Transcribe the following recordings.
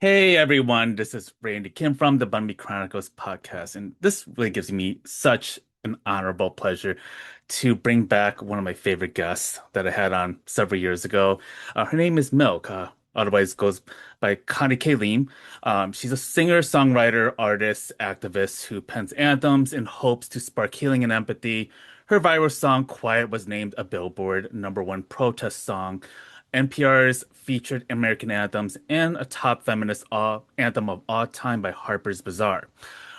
Hey everyone, this is Randy Kim from the Banh Chronicles podcast, and this really gives me such an honorable pleasure to bring back one of my favorite guests that I had on several years ago. Her name is MILCK, otherwise goes by Connie K. Lim. She's a singer, songwriter, artist, activist who pens anthems in hopes to spark healing and empathy. Her viral song "Quiet" was named a Billboard #1 protest song. NPR's featured American anthems, and a top feminist anthem of all time by Harper's Bazaar.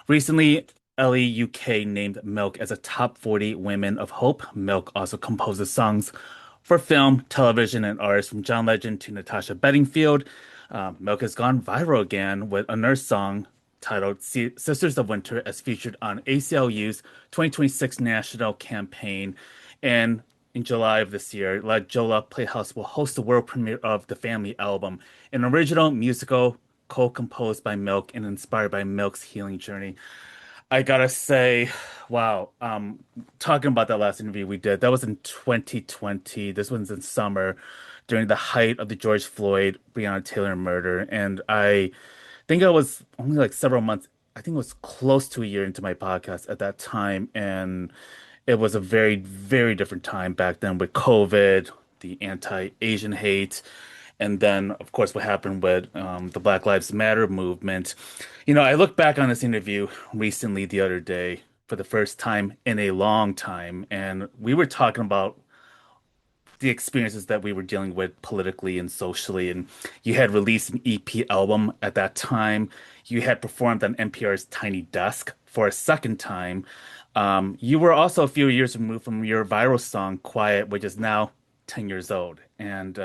Recently, Elle UK named MILCK as a top 40 women of hope. MILCK also composes songs for film, television, and artists from John Legend to Natasha Bedingfield. MILCK has gone viral again with a nurse song titled Sisters of Winter as featured on ACLU's 2026 national campaign. And in July of this year, Jolla Playhouse will host the world premiere of The Family album, an original musical co-composed by MILCK and inspired by MILCK's healing journey. I gotta say, wow, talking about that last interview we did, that was in 2020. This one's in summer during the height of the George Floyd, Breonna Taylor murder. And I think I was only like several months, I think it was close to a year into my podcast at that time. And it was a very, very different time back then with COVID, the anti-Asian hate, and then, of course, what happened with the Black Lives Matter movement. I look back on this interview recently the other day for the first time in a long time, and we were talking about the experiences that we were dealing with politically and socially. And you had released an EP album at that time. You had performed on NPR's Tiny Desk for a second time. You were also a few years removed from your viral song, Quiet, which is now 10 years old. And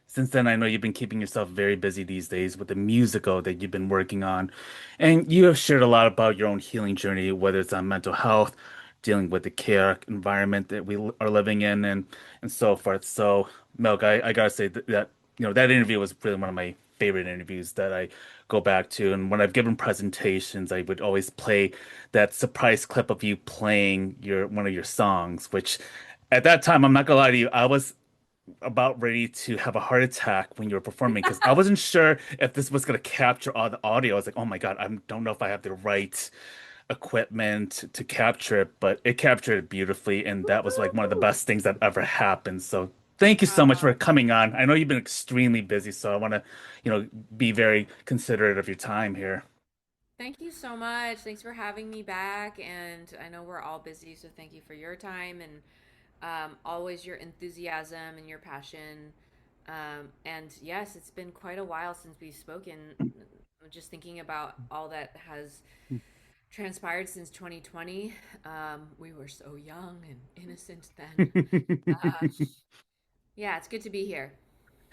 since then, I know you've been keeping yourself very busy these days with the musical that you've been working on. And you have shared a lot about your own healing journey, whether it's on mental health, dealing with the chaotic environment that we are living in, and so forth. So, Milk, I gotta say that interview was really one of my favorite interviews that I go back to. And when I've given presentations, I would always play that surprise clip of you playing your one of your songs, which at that time, I'm not gonna lie to you, I was about ready to have a heart attack when you were performing because I wasn't sure if this was going to capture all the audio. I was like, oh my God, I don't know if I have the right equipment to capture it, but it captured it beautifully. And that was like one of the Woo! best things that ever happened. So thank you so much for Oh, coming on. I know you've been extremely busy, so I want to, be very considerate of your time here. thank you so much. Thanks for having me back. And I know we're all busy, so thank you for your time and always your enthusiasm and your passion. And yes, it's been quite a while since we've spoken. Just thinking about all that has transpired since 2020. We were so young and innocent then. Uh, yeah, it's good to be here.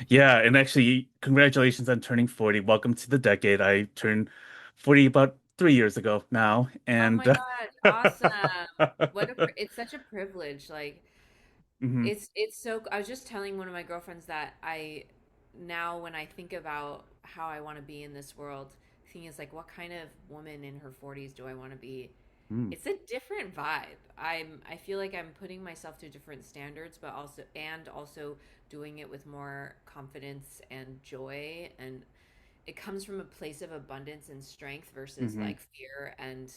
Yeah, and actually, congratulations on turning 40. Welcome to the decade. I turned 40 about 3 years ago now, Oh and my God, awesome. It's such a privilege. Like Mhm. it's so I was just telling one of my girlfriends that I now when I think about how I want to be in this world, the thing is like what kind of woman in her 40s do I want to be? Mm. It's a different vibe. I feel like I'm putting myself to different standards, but also doing it with more confidence and joy, and it comes from a place of abundance and strength versus Hmm. like fear and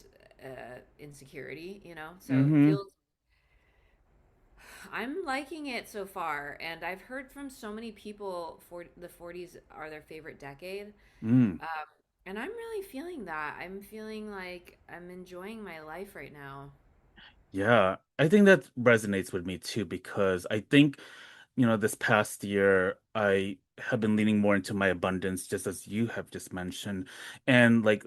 insecurity, you know? So it Hmm. feels I'm liking it so far, and I've heard from so many people for the 40s are their favorite decade. Mm. Um, and I'm really feeling that. I'm feeling like I'm enjoying my life right now. Yeah, I think that resonates with me too because I think, this past year I have been leaning more into my abundance, just as you have just mentioned. And like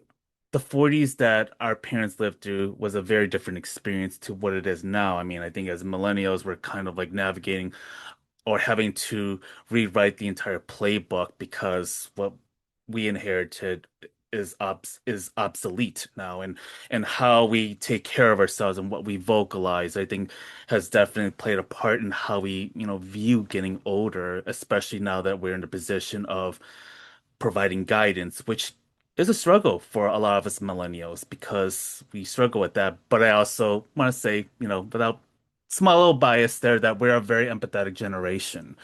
the 40s that our parents lived through was a very different experience to what it is now. I mean, I think as millennials, we're kind of like navigating or having to rewrite the entire playbook because what we inherited is obsolete now, and how we take care of ourselves and what we vocalize, I think, has definitely played a part in how we, view getting older, especially now that we're in the position of providing guidance, which is a struggle for a lot of us millennials because we struggle with that. But I also want to say, without small little bias there that we're a very empathetic generation,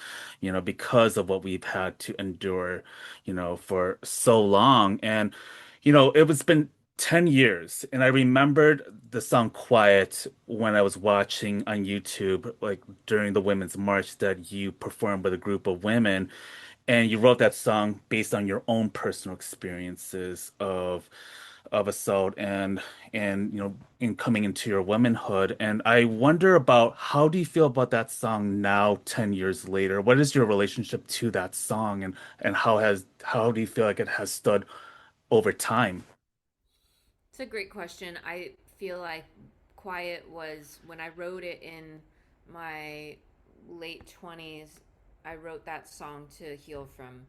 because of what we've had to endure, for so long. And, it was been 10 years. And I remembered the song Quiet when I was watching on YouTube, like during the Women's March that you performed with a group of women. And you wrote that song based on your own personal experiences of assault and in coming into your womanhood. And I wonder about how do you feel about that song now, 10 years later? What is your relationship to that song and how do you feel like it has stood over time? It's a great question. I feel like Quiet was when I wrote it in my late 20s. I wrote that song to heal from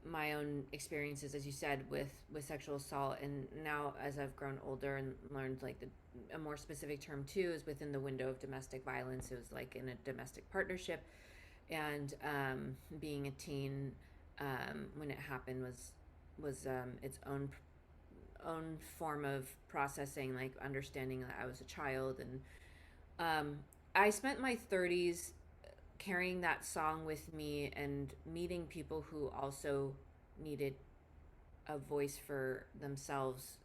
my own experiences, as you said, with sexual assault. And now, as I've grown older and learned, like a more specific term too is within the window of domestic violence. It was like in a domestic partnership, and being a teen when it happened was its own form of processing, like understanding that I was a child. And I spent my 30s carrying that song with me and meeting people who also needed a voice for themselves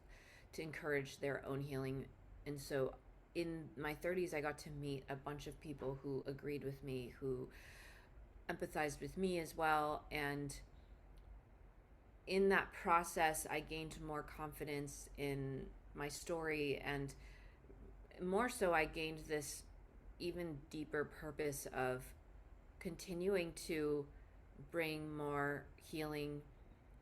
to encourage their own healing. And so in my 30s, I got to meet a bunch of people who agreed with me, who empathized with me as well. And in that process, I gained more confidence in my story. And more so, I gained this even deeper purpose of continuing to bring more healing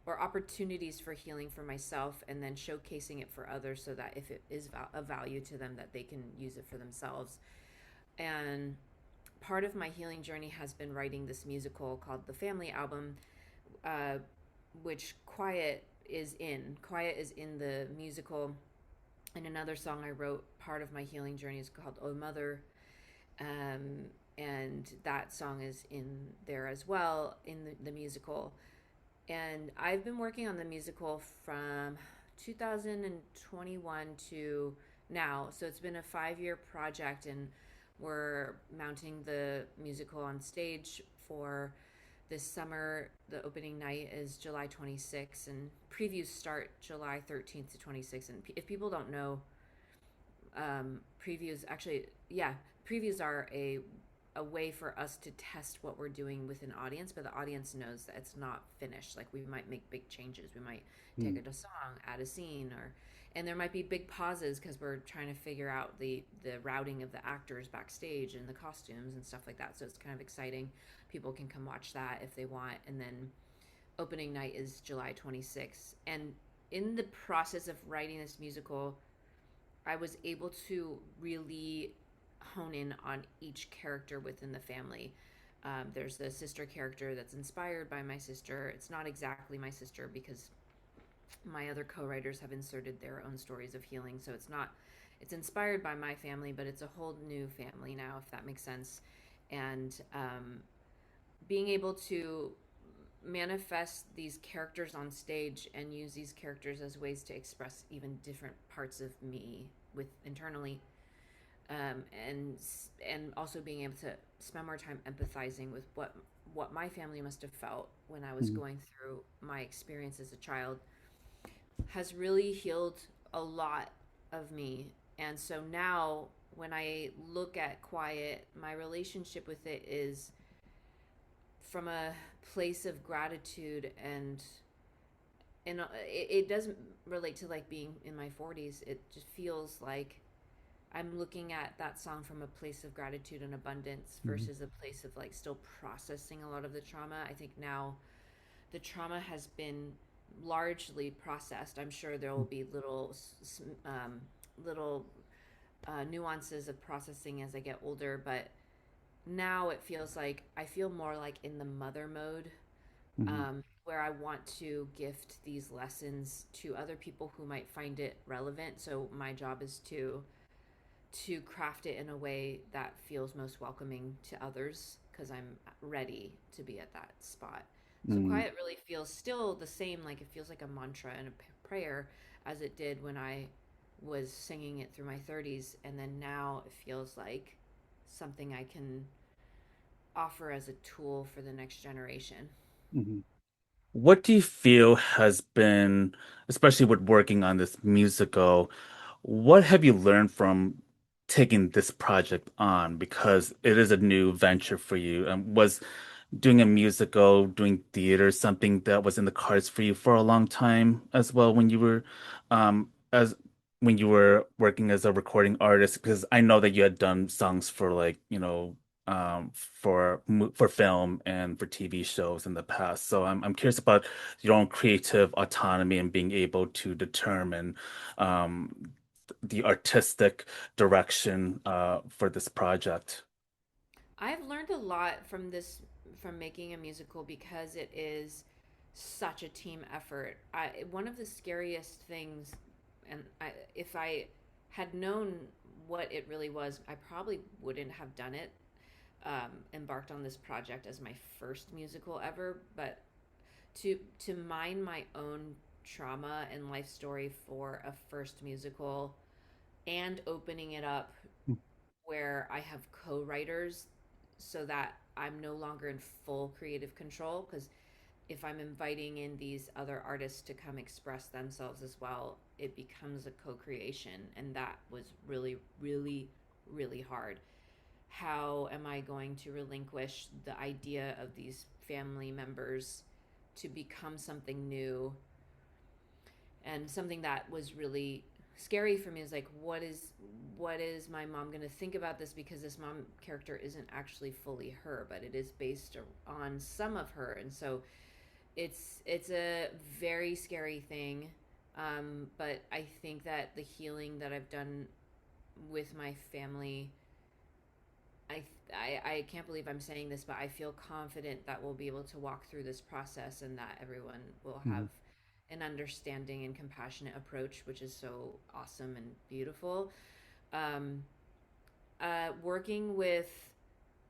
or opportunities for healing for myself, and then showcasing it for others so that if it is of value to them, that they can use it for themselves. And part of my healing journey has been writing this musical called The Family Album, uh, which Quiet is in the musical. And another song I wrote, part of my healing journey, is called Oh Mother. um, and that song is in there as well in the musical. And I've been working on the musical from 2021 to now. So it's been a 5 year project, and we're mounting the musical on stage for this summer. The opening night is July 26th, and previews start July 13th to 26th. And if people don't know, previews actually, yeah, previews are a way for us to test what we're doing with an audience, but the audience knows that it's not finished. Like, we might make big changes. We might take Mm. it a song, add a scene, or and there might be big pauses because we're trying to figure out the routing of the actors backstage and the costumes and stuff like that. So it's kind of exciting. People can come watch that if they want. And then opening night is July 26th. And in the process of writing this musical, I was able to really hone in on each character within the family. There's the sister character that's inspired by my sister. It's not exactly my sister because my other co-writers have inserted their own stories of healing, so it's inspired by my family, but it's a whole new family now, if that makes sense. And being able to manifest these characters on stage and use these characters as ways to express even different parts of me with internally, um, and and also being able to spend more time empathizing with what my family must have felt when I was Mm. going through my experience as a child has really healed a lot of me. And so now when I look at Quiet, my relationship with it is from a place of gratitude. And it doesn't relate to like being in my 40s. It just feels like I'm looking at that song from a place of gratitude and abundance Mm. versus a place of like still processing a lot of the trauma. I think now the trauma has been largely processed. I'm sure there will be um, little nuances of processing as I get older, but now it feels like I feel more like in the mother mode, Mm. where I want to gift these lessons to other people who might find it relevant. So my job is to craft it in a way that feels most welcoming to others because I'm ready to be at that spot. So Mm. quiet really feels still the same, like it feels like a mantra and a prayer as it did when I was singing it through my 30s. And then now it feels like something I can offer as a tool for the next generation. Mhm. What do you feel has been, especially with working on this musical, what have you learned from taking this project on? Because it is a new venture for you. Was doing a musical, doing theater, something that was in the cards for you for a long time as well as when you were working as a recording artist? Because I know that you had done songs for like, for film and for TV shows in the past. So I'm curious about your own creative autonomy and being able to determine um the artistic direction for this project. I've learned a lot from this, from making a musical, because it is such a team effort. One of the scariest things, and if I had known what it really was, I probably wouldn't have done it. Embarked on this project as my first musical ever, but to mine my own trauma and life story for a first musical, and opening it up where I have co-writers so that I'm no longer in full creative control, because if I'm inviting in these other artists to come express themselves as well, it becomes a co-creation, and that was really really really hard. How am I going to relinquish the idea of these family members to become something new? And something that was really scary for me is like, what is my mom going to think about this, because this mom character isn't actually fully her, but it is based on some of her. And so it's a very scary thing. But I think that the healing that I've done with my family, I can't believe I'm saying this, but I feel confident that we'll be able to walk through this process, and that everyone will have Mhm. an understanding and compassionate approach, which is so awesome and beautiful. Um, Working with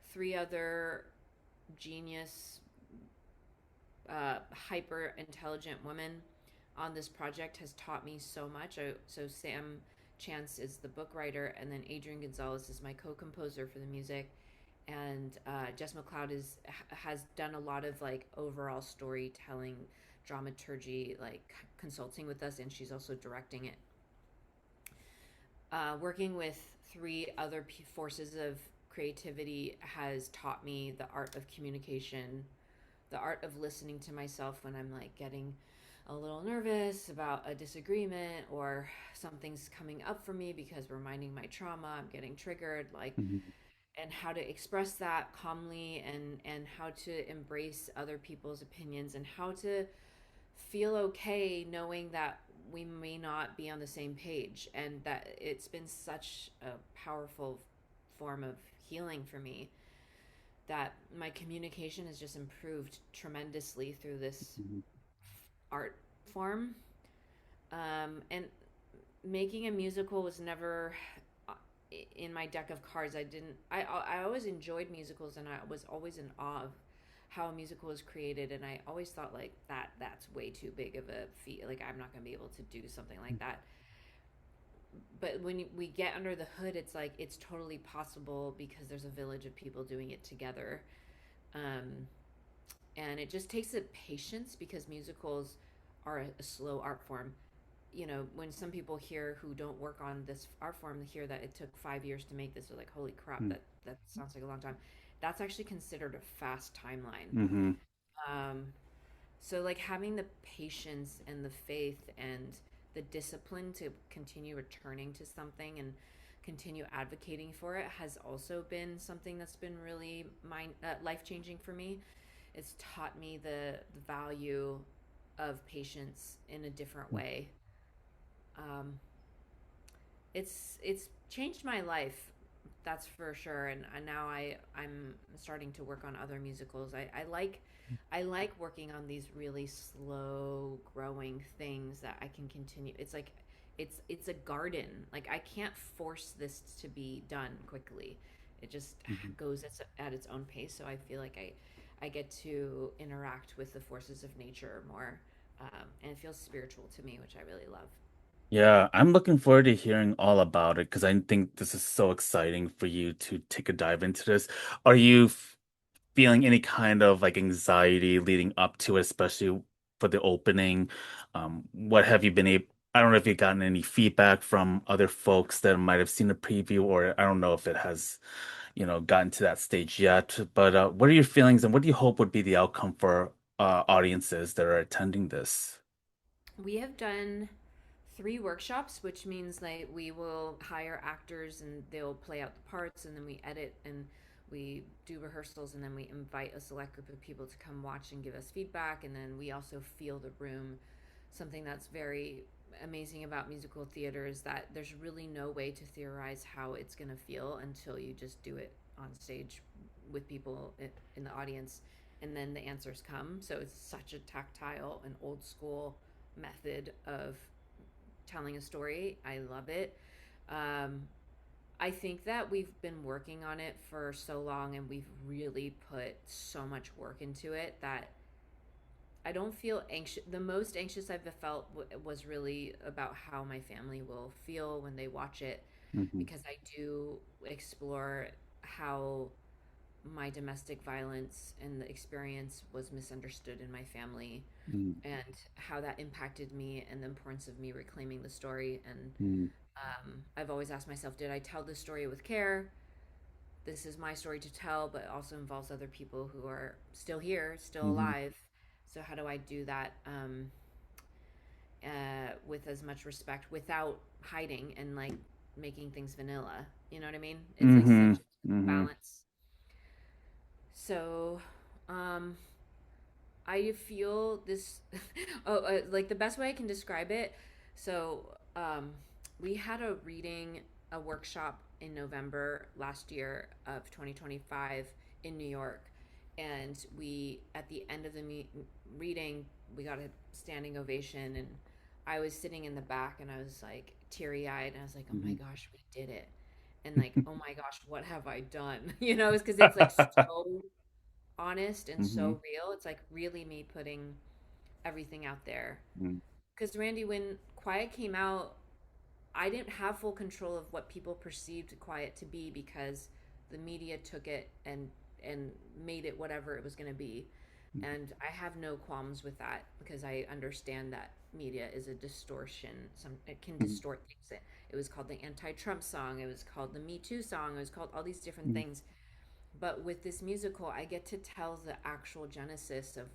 three other genius, hyper intelligent women on this project has taught me so much. So Sam Chance is the book writer, and then Adrian Gonzalez is my co-composer for the music, and Jess McLeod has done a lot of like overall storytelling, dramaturgy, like consulting with us, and she's also directing it. Working with three other forces of creativity has taught me the art of communication, the art of listening to myself when I'm like getting a little nervous about a disagreement, or something's coming up for me because reminding my trauma, I'm getting triggered, like, Mhm. and how to express that calmly, and how to embrace other people's opinions, and how to feel okay knowing that we may not be on the same page, and that it's been such a powerful form of healing for me, that my communication has just improved tremendously through this Mhm. art form. And making a musical was never uh, in my deck of cards. I always enjoyed musicals, and I was always in awe of how a musical is created, and I always thought like that's way too big of a feat. Like, I'm not going to be able to do something like that. But when we get under the hood, it's like it's totally possible, because there's a village of people doing it together. Um, and it just takes a patience, because musicals are a slow art form. When some people hear, who don't work on this art form, hear that it took 5 years to make this, they're like, holy crap, that sounds like a long time. That's actually considered a fast timeline. Mhm. um, so like having the patience and the faith and the discipline to continue returning to something and continue advocating for it has also been something that's been really life changing for me. It's taught me the value of patience in a different Mhm. way. Um, it's changed my life, that's for sure. And now I'm starting to work on other musicals. I like working on these really slow growing things that I can continue. It's like it's a garden. Like, I can't force this to be done quickly. It just Mhm. goes at its own pace. So I feel like I get to interact with the forces of nature more, and it feels spiritual to me, which I really love. Yeah, I'm looking forward to hearing all about it because I think this is so exciting for you to take a dive into this. Are you feeling any kind of like anxiety leading up to it, especially for the opening? What have you been able? I don't know if you've gotten any feedback from other folks that might have seen the preview, or I don't know if it has, gotten to that stage yet. But what are your feelings, and what do you hope would be the outcome for audiences that are attending this? We have done 3 workshops, which means like we will hire actors and they'll play out the parts, and then we edit and we do rehearsals, and then we invite a select group of people to come watch and give us feedback, and then we also feel the room. Something that's very amazing about musical theater is that there's really no way to theorize how it's going to feel until you just do it on stage with people in the audience, and then the answers come. So it's such a tactile and old school method of telling a story. I love it. Um, I think that we've been working on it for so long and we've really put so much work into it that I don't feel anxious. The most anxious I've felt was really about how my family will feel when they watch it, Hmm. because I do explore how my domestic violence and the experience was misunderstood in my family, and how that impacted me, and the importance of me reclaiming the story. And Mm-hmm. I've always asked myself, did I tell this story with care? This is my story to tell, but it also involves other people who are still here, still Hmm. alive. So how do I do that with as much respect without hiding and like making things vanilla? You know what I mean? It's like Hmm. such a Hmm. balance. So, um, I feel this. Oh, like the best way I can describe it. So, we had a reading, a workshop in November last year of 2025 in New York, and we at the end of the reading, we got a standing ovation, and I was sitting in the back, and I was like teary eyed, and I was like, "Oh my Hmm. gosh, we did it!" And like, "Oh my gosh, what have I done?" It's because it's like so honest and Hmm. so real. It's like really me putting everything out there. Hmm. Because Randy, when Quiet came out, I didn't have full control of what people perceived Quiet to be, because the media took it and made it whatever it was going to be. And I have no qualms with that, because I understand that media is a distortion. It can distort things. It was called the anti-Trump song. It was called the Me Too song. It was called all these different Hmm. things. But with this musical, I get to tell the actual genesis of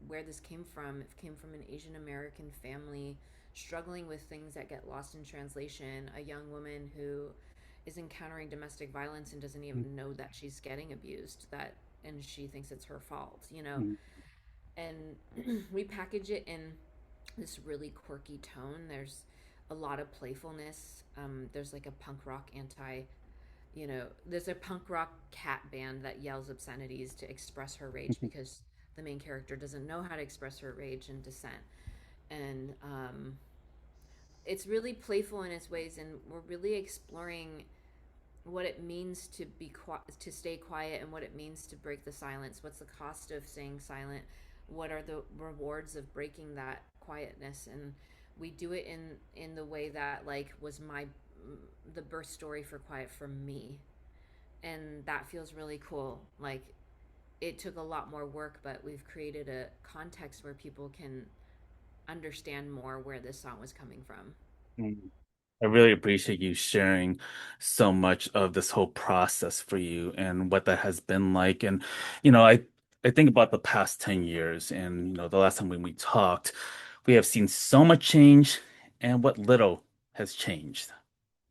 where this came from. It came from an Asian American family struggling with things that get lost in translation. A young woman who is encountering domestic violence and doesn't even know that she's getting abused, that and she thinks it's her fault. Hmm. And we package it in this really quirky tone. There's a lot of playfulness. There's like a punk rock there's a punk rock cat band that yells obscenities to express her rage, because the main character doesn't know how to express her rage and dissent. And it's really playful in its ways, and we're really exploring what it means to to stay quiet, and what it means to break the silence. What's the cost of staying silent? What are the rewards of breaking that quietness? And we do it in the way that like was my the birth story for Quiet for me, and that feels really cool. Like it took a lot more work, but we've created a context where people can understand more where this song was coming from. Hmm. I really appreciate you sharing so much of this whole process for you and what that has been like. And, I think about the past 10 years and, the last time when we talked, we have seen so much change and what little has changed.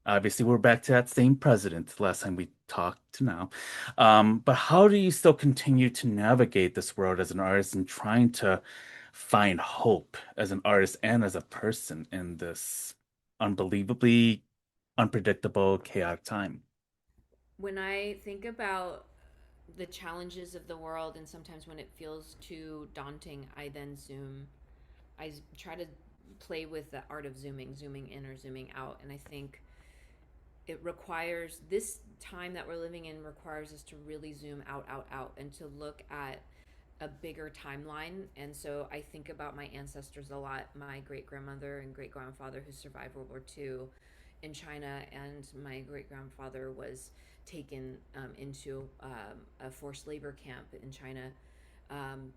Obviously, we're back to that same president last time we talked to now. But how do you still continue to navigate this world as an artist and trying to find hope as an artist and as a person in this unbelievably unpredictable, chaotic time? When I think about the challenges of the world, and sometimes when it feels too daunting, I then zoom. I try to play with the art of zooming in or zooming out. And I think it requires this time that we're living in requires us to really zoom out, and to look at a bigger timeline. And so I think about my ancestors a lot, my great grandmother and great grandfather who survived World War II in China, and my great grandfather was taken into a forced labor camp in China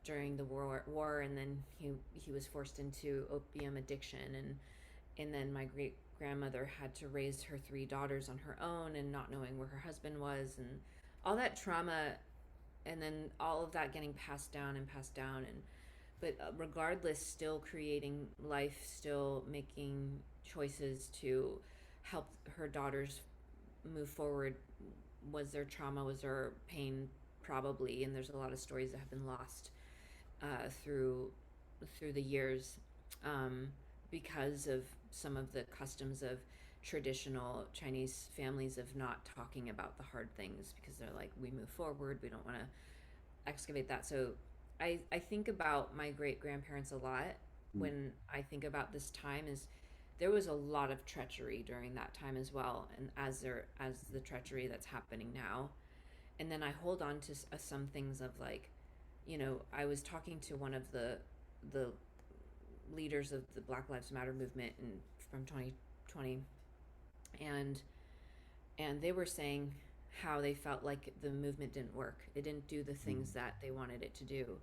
during the war, and then he was forced into opium addiction, and then my great grandmother had to raise her three daughters on her own, and not knowing where her husband was, and all that trauma, and then all of that getting passed down, and but regardless, still creating life, still making choices to help her daughters move forward. Was there trauma? Was there pain? Probably. And there's a lot of stories that have been lost through the years, um, because of some of the customs of traditional Chinese families of not talking about the hard things, because they're like, we move forward, we don't want to excavate that. So I think about my great grandparents a lot Mm. when I think about this time. Is there was a lot of treachery during that time as well, and as the treachery that's happening now. And then I hold on to some things of like, I was talking to one of the leaders of the Black Lives Matter movement from 2020, and they were saying how they felt like the movement didn't work. It didn't do the things Mm. that they wanted it to do.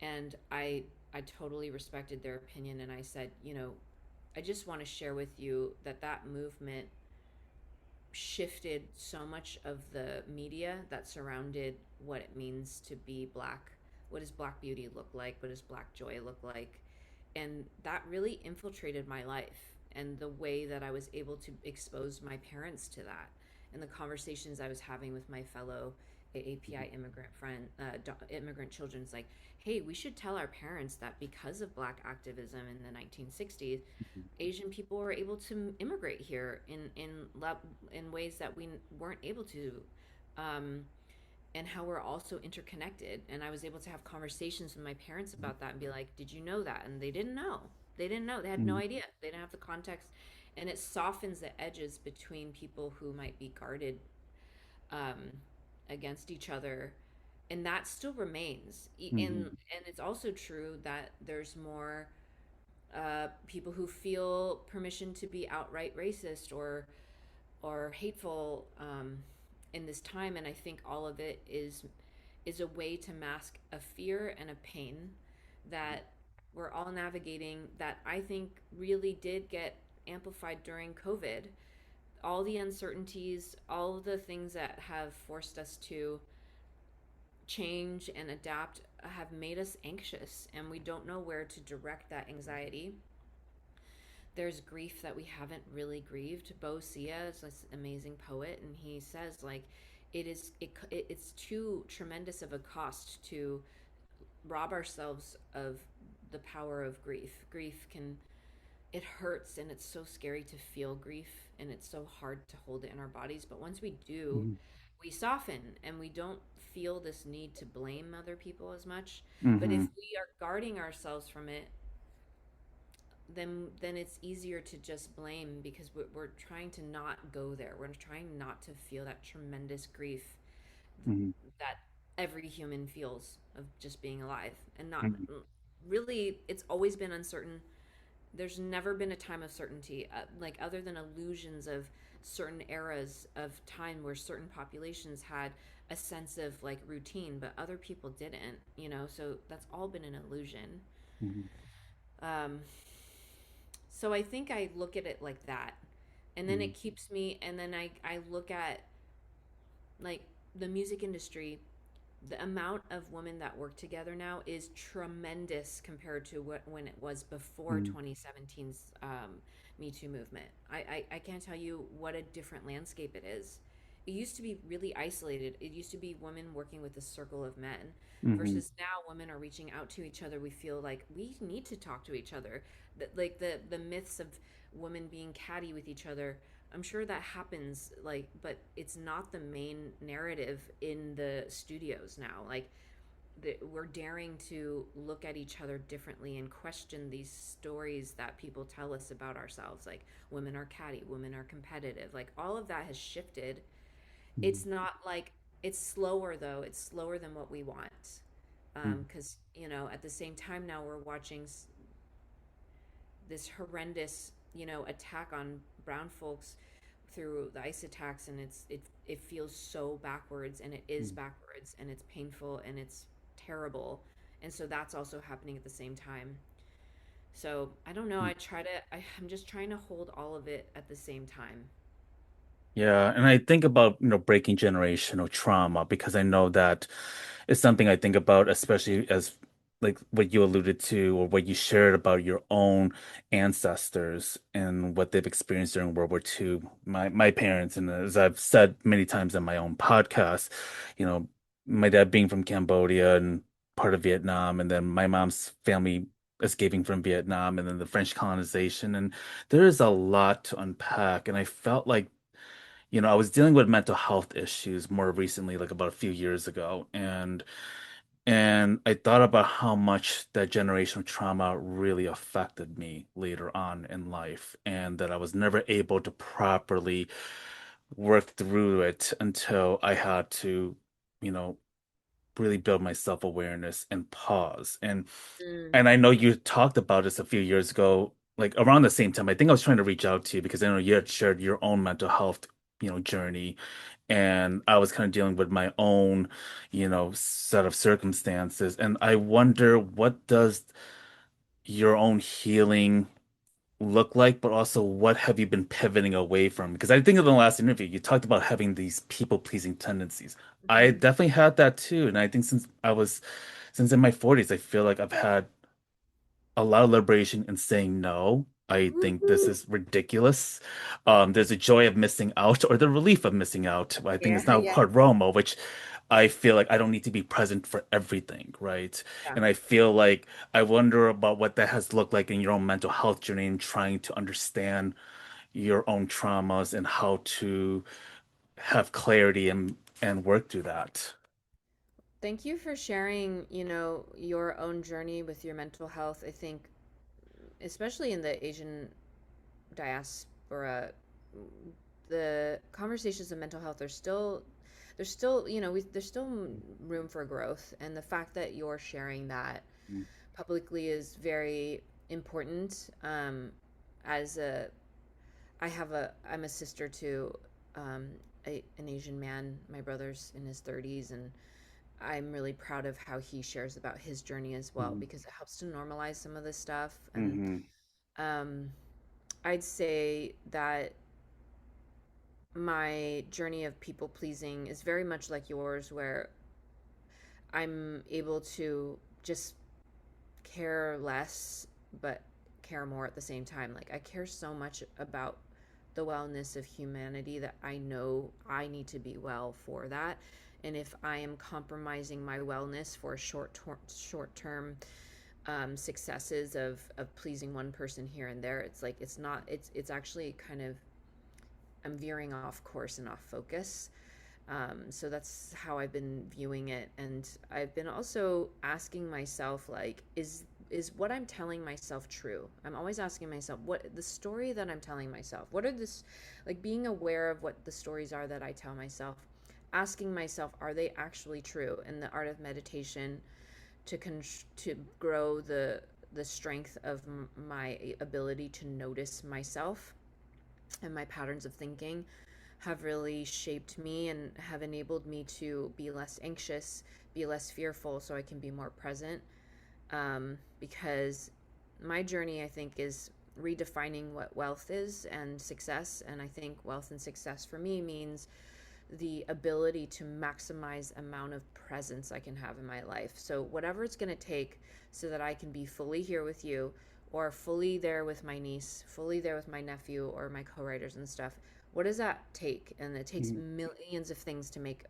And I totally respected their opinion, and I said, I just want to share with you that that movement shifted so much of the media that surrounded what it means to be black. What does black beauty look like? What does black joy look like? And that really infiltrated my life, and the way that I was able to expose my parents to that, and the conversations I was having with my fellow API immigrant immigrant children. It's like, hey, we should tell our parents that because of black activism in the 1960s, Mhm. Asian people were able to immigrate here in ways that we weren't able to, um, and how we're also interconnected. And I was able to have conversations with my parents about that and be like, "Did you know that?" And they didn't know. They didn't know. They had no Mhm. idea. They didn't have the context, and it softens the edges between people who might be guarded um, against each other, and that still remains. Mhm. And it's also true that there's more people who feel permission to be outright racist or hateful in this time, and I think all of it is a way to mask a fear and a pain that we're all navigating, that I think really did get amplified during COVID. All the uncertainties, all of the things that have forced us to change and adapt have made us anxious, and we don't know where to direct that anxiety. There's grief that we haven't really grieved. Bo Sia is this amazing poet, and he says like it's too tremendous of a cost to rob ourselves of the power of grief. Grief can, it hurts, and it's so scary to feel grief, and it's so hard to hold it in our bodies. But once we do, Mhm. we soften, and we don't feel this need to blame other people as much. But if Mhm. we are guarding ourselves from it, then it's easier to just blame, because we're trying to not go there. We're trying not to feel that tremendous grief Mhm. that every human feels of just being alive, and not Mhm. really. It's always been uncertain. There's never been a time of certainty, like other than illusions of certain eras of time where certain populations had a sense of like routine, but other people didn't, so that's all been an illusion. Mhm. um, so I think I look at it like that, and then Mhm. it keeps me, and then I look at like the music industry. The amount of women that work together now is tremendous compared to when it was before Mhm. 2017's Me Too movement. I can't tell you what a different landscape it is. It used to be really isolated. It used to be women working with a circle of men, Mhm. versus now women are reaching out to each other. We feel like we need to talk to each other. Like the myths of women being catty with each other, I'm sure that happens, like, but it's not the main narrative in the studios now. Like, we're daring to look at each other differently and question these stories that people tell us about ourselves. Like, women are catty, women are competitive. Like, all of that has shifted. Mhm. It's not like, it's slower though. It's slower than what we want. Mm, because at the same time now we're watching this horrendous attack on brown folks through the ICE attacks, and it feels so backwards, and it is mm, backwards, and it's painful, and it's terrible, and so that's also happening at the same time. So I don't know. mm. I'm just trying to hold all of it at the same time. Yeah, and I think about, breaking generational trauma because I know that it's something I think about, especially as like what you alluded to or what you shared about your own ancestors and what they've experienced during World War II. My parents, and as I've said many times on my own podcast, you know, my dad being from Cambodia and part of Vietnam, and then my mom's family escaping from Vietnam, and then the French colonization, and there is a lot to unpack, and I felt like I was dealing with mental health issues more recently, like about a few years ago, and I thought about how much that generational trauma really affected me later on in life, and that I was never able to properly work through it until I had to, you know, really build my self-awareness and pause. Mm. And I know you talked about this a few years ago, like around the same time. I think I was trying to reach out to you because I know you had shared your own mental health, journey. And I was kind of dealing with my own, set of circumstances. And I wonder, what does your own healing look like, but also what have you been pivoting away from? Because I think in the last interview, you talked about having these people-pleasing tendencies. I Hmm. definitely had that too. And I think since in my 40s, I feel like I've had a lot of liberation in saying no. I think this Woohoo. is ridiculous. There's a joy of missing out or the relief of missing out. I think it's Yeah, now yeah, called Roma, which I feel like I don't need to be present for everything, right? yeah. And I feel like I wonder about what that has looked like in your own mental health journey and trying to understand your own traumas and how to have clarity and work through that. Thank you for sharing, your own journey with your mental health. I think, especially in the Asian diaspora, the conversations of mental health are still there's still there's still room for growth, and the fact that you're sharing that Mm, publicly is very important. As a I'm a sister to um, an Asian man. My brother's in his 30s, and I'm really proud of how he shares about his journey as well, mm, because it helps to normalize some of this stuff. And mm, um, I'd say that my journey of people pleasing is very much like yours, where I'm able to just care less, but care more at the same time. Like, I care so much about the wellness of humanity that I know I need to be well for that. And if I am compromising my wellness for short term successes of pleasing one person here and there, it's like it's not it's actually kind of, I'm veering off course and off focus. So that's how I've been viewing it, and I've been also asking myself, like, is what I'm telling myself true? I'm always asking myself, what the story that I'm telling myself. What are this, like, being aware of what the stories are that I tell myself. Asking myself, are they actually true? In the art of meditation, to grow the strength of my ability to notice myself and my patterns of thinking have really shaped me and have enabled me to be less anxious, be less fearful, so I can be more present. Because my journey, I think, is redefining what wealth is and success. And I think wealth and success for me means the ability to maximize amount of presence I can have in my life. So whatever it's going to take so that I can be fully here with you, or fully there with my niece, fully there with my nephew or my co-writers and stuff. What does that take? And it takes mm, millions of things to make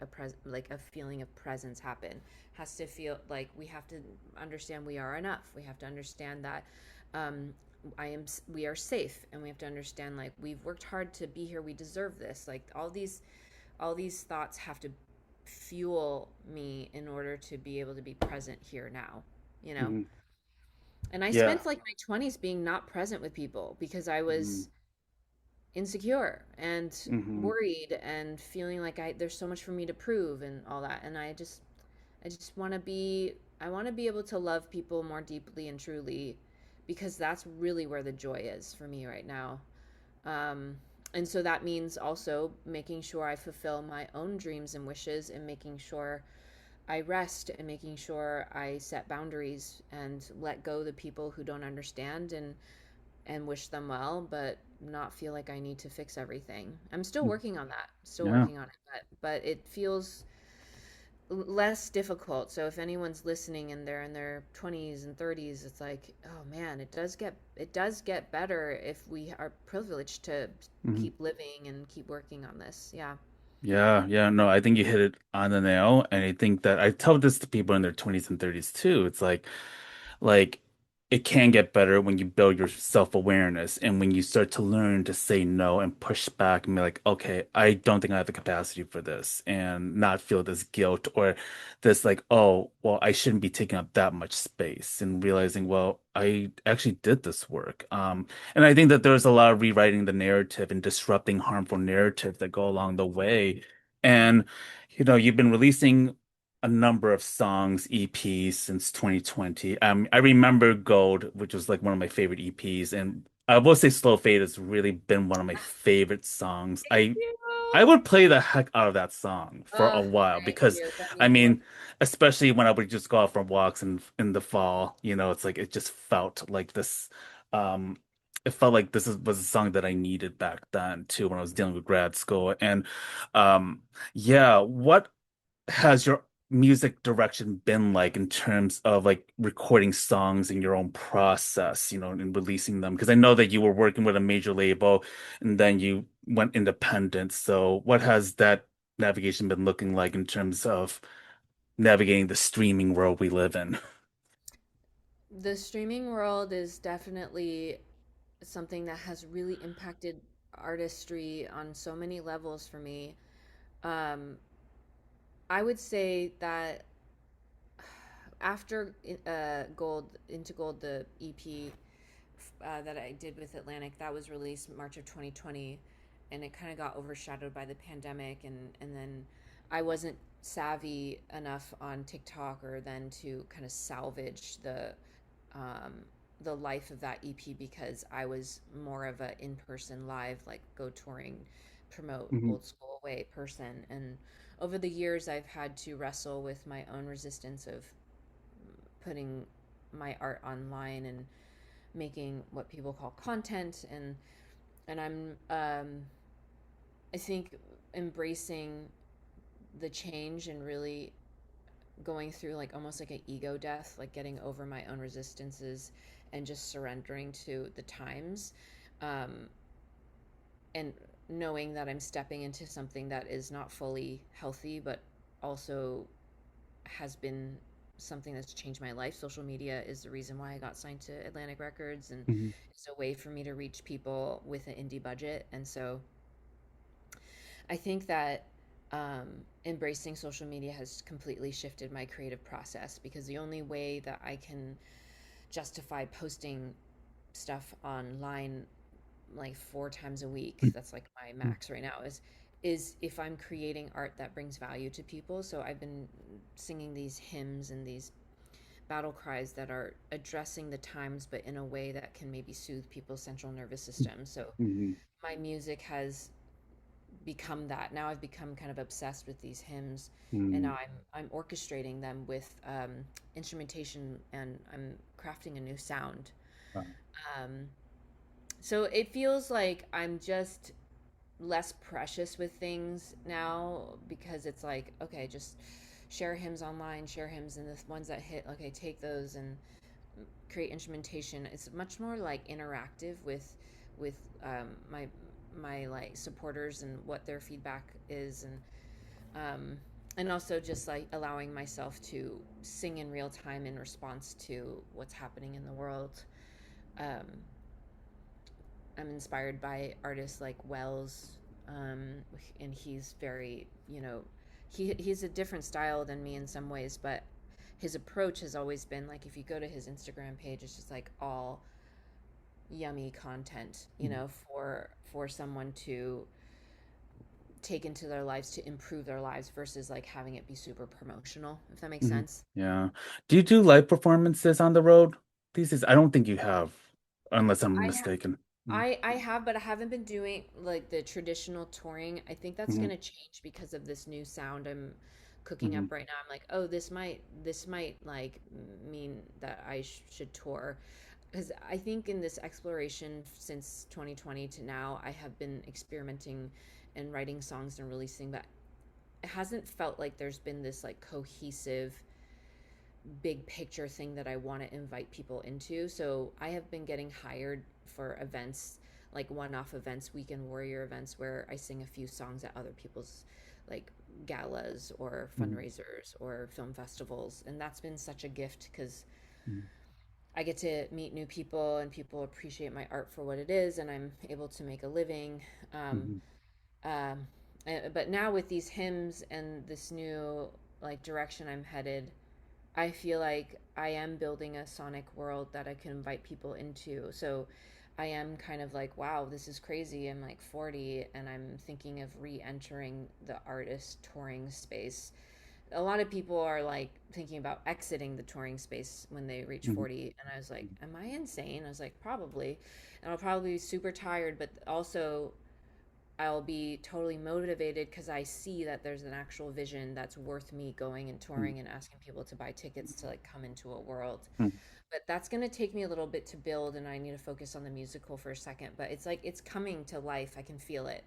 like a feeling of presence happen. Has to feel like we have to understand we are enough. We have to understand that um, we are safe, and we have to understand, like, we've worked hard to be here. We deserve this. Like, all these thoughts have to fuel me in order to be able to be present here now, you know? mm. And I Yeah. spent like my 20s being not present with people because I Mm, was insecure and mm, worried and feeling like there's so much for me to prove and all that. And I just want to be I want to be able to love people more deeply and truly, because that's really where the joy is for me right now. Um, and so that means also making sure I fulfill my own dreams and wishes, and making sure I rest, and making sure I set boundaries and let go the people who don't understand, and wish them well, but not feel like I need to fix everything. I'm still working on that. Still Yeah. working on it, but it feels less difficult. So if anyone's listening and they're in their 20s and 30s, it's like, oh man, it does get better if we are privileged to Mhm. keep living and keep working on this. Yeah. Yeah, yeah, no, I think you hit it on the nail. And I think that I tell this to people in their 20s and 30s too. It's like it can get better when you build your self-awareness and when you start to learn to say no and push back and be like, okay, I don't think I have the capacity for this, and not feel this guilt or this like, oh, well, I shouldn't be taking up that much space, and realizing, well, I actually did this work. And I think that there's a lot of rewriting the narrative and disrupting harmful narratives that go along the way. And you've been releasing a number of songs, EPs since 2020. I remember Gold, which was like one of my favorite EPs, and I will say Slow Fade has really been one of my favorite songs. Thank I you. would play the heck out of that song for a while Thank because you. That I means more. mean, especially when I would just go out for walks in the fall, it's like it just felt like this um it felt like was a song that I needed back then too when I was dealing with grad school. And yeah, what has your music direction been like in terms of like recording songs in your own process, and releasing them? Because I know that you were working with a major label and then you went independent. So what has that navigation been looking like in terms of navigating the streaming world we live in? The streaming world is definitely something that has really impacted artistry on so many levels for me. Um, I would say that after Gold Into Gold, the EP that I did with Atlantic, that was released March of 2020, and it kind of got overshadowed by the pandemic, and then I wasn't savvy enough on TikTok or then to kind of salvage um, the life of that EP, because I was more of a in-person live, like go touring, promote Mhm. old school way person. And over the years, I've had to wrestle with my own resistance of putting my art online and making what people call content. And I think embracing the change and really going through like almost like an ego death, like getting over my own resistances and just surrendering to the times, um, and knowing that I'm stepping into something that is not fully healthy, but also has been something that's changed my life. Social media is the reason why I got signed to Atlantic Records, and Mhm. it's a way for me to reach people with an indie budget. And so I think that embracing social media has completely shifted my creative process, because the only way that I can justify posting stuff online like 4 times a week, that's like my max right now, is if I'm creating art that brings value to people. So I've been singing these hymns and these battle cries that are addressing the times, but in a way that can maybe soothe people's central nervous system. So Mhm. my music has become that. Now I've become kind of obsessed with these hymns, and Mhm. now I'm orchestrating them with instrumentation, and I'm crafting a new sound. Wow. Um, so it feels like I'm just less precious with things now, because it's like, okay, just share hymns online, share hymns, and the ones that hit, okay, take those and create instrumentation. It's much more like interactive with my like supporters and what their feedback is, um, and also just like allowing myself to sing in real time in response to what's happening in the world. Um, I'm inspired by artists like Wells, and he's very, he's a different style than me in some ways, but his approach has always been like, if you go to his Instagram page, it's just like all yummy content, Mhm. for someone to take into their lives to improve their lives versus like having it be super promotional, if that makes Hmm. sense. Yeah. Do you do live performances on the road these days? I don't think you have, unless I'm I ha- mistaken. Mm-hmm. I have, but I haven't been doing like the traditional touring. I think that's Mm-hmm. gonna change because of this new sound I'm cooking Mm-hmm. up right now. I'm like, oh, this might like mean that I should tour because I think in this exploration since 2020 to now, I have been experimenting and writing songs and releasing, but it hasn't felt like there's been this like cohesive big picture thing that I want to invite people into. So I have been getting hired for events, like one-off events, weekend warrior events where I sing a few songs at other people's like galas or Mm-hmm. fundraisers or film festivals, and that's been such a gift because Mm-hmm. I get to meet new people and people appreciate my art for what it is, and I'm able to make a living. Um, Mm-hmm. um, but now with these hymns and this new like direction I'm headed, I feel like I am building a sonic world that I can invite people into. So I am kind of like, wow, this is crazy. I'm like 40 and I'm thinking of re entering the artist touring space. A lot of people are like thinking about exiting the touring space when they reach Mm-hmm. 40. And I was like, am I insane? I was like, probably. And I'll probably be super tired, but also I'll be totally motivated because I see that there's an actual vision that's worth me going and touring and asking people to buy tickets to like come into a world. Mm-hmm. But that's going to take me a little bit to build, and I need to focus on the musical for a second. But it's like it's coming to life. I can feel it.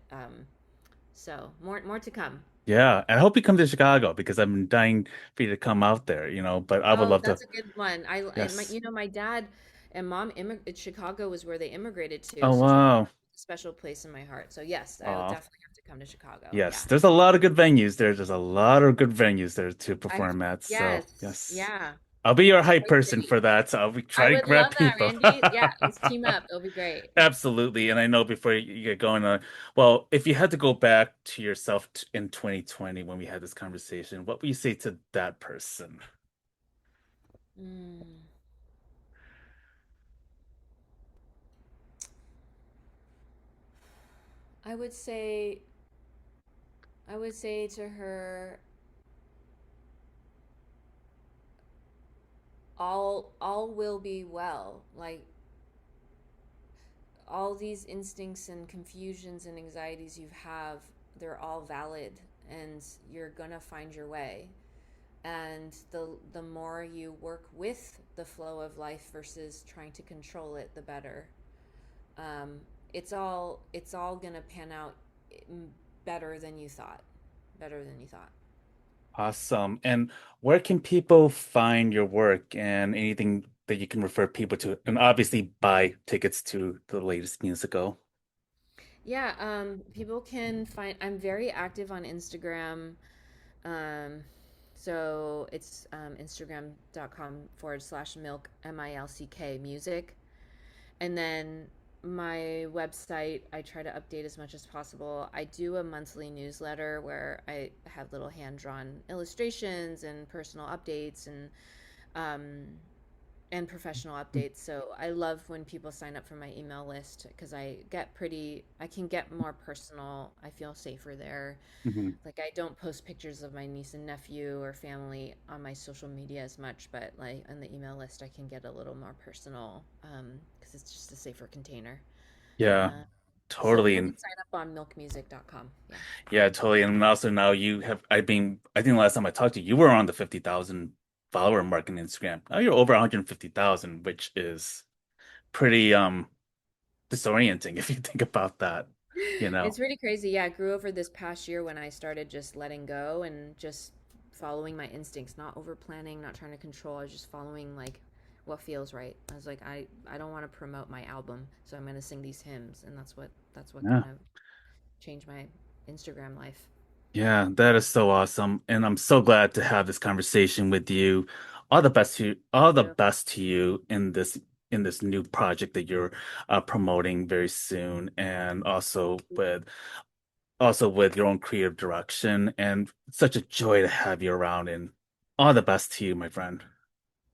So more to come. Yeah, and I hope you come to Chicago because I'm dying for you to come out there, but I would Oh, love to. that's a good one. And my Yes. my dad and mom Chicago was where they immigrated to, Oh, so Chicago wow. has a special place in my heart. So yes, I will Oh, definitely have to come to Chicago. yes. Yeah. There's a lot of good venues there. There's a lot of good venues there to I perform at. So, yes, yes. yeah. I'll be your It's a hype great person city. for that. So I'll be I try to would grab love that, people. Randy. Yeah, let's team up. It'll be great. Absolutely. And I know before you get going, well, if you had to go back to yourself in 2020 when we had this conversation, what would you say to that person? Mm. I would say I would say to her, all will be well. Like all these instincts and confusions and anxieties you have, they're all valid and you're gonna find your way. And the more you work with the flow of life versus trying to control it, the better. um, it's all gonna pan out better than you thought. Better than you thought. Awesome. And where can people find your work and anything that you can refer people to? And obviously buy tickets to the latest musical. Yeah, people can find. I'm very active on Instagram. Um, so it's Instagram.com/milk MILCK music, and then my website I try to update as much as possible. I do a monthly newsletter where I have little hand drawn illustrations and personal updates um, and professional updates. So I love when people sign up for my email list because I can get more personal. I feel safer there. Mhm. Like I don't post pictures of my niece and nephew or family on my social media as much, but like on the email list, I can get a little more personal because it's just a safer container. Yeah, Uh, so totally. people can And sign up on milkmusic.com. Yeah. yeah, totally. And also now I think the last time I talked to you, you were on the 50,000 follower mark on Instagram. Now you're over 150,000, which is pretty disorienting if you think about that, you know. It's pretty crazy. Yeah, I grew over this past year when I started just letting go and just following my instincts, not over planning, not trying to control. I was just following like what feels right. I was like, I don't want to promote my album, so I'm gonna sing these hymns, and that's what Yeah. kind of changed my Instagram life. Yeah, that is so awesome. And I'm so glad to have this conversation with you. All the You. best to you in this new project that you're promoting very soon and also with your own creative direction and such a joy to have you around and all the best to you, my friend.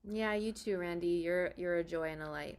Yeah, you too, Randy. You're a joy and a light.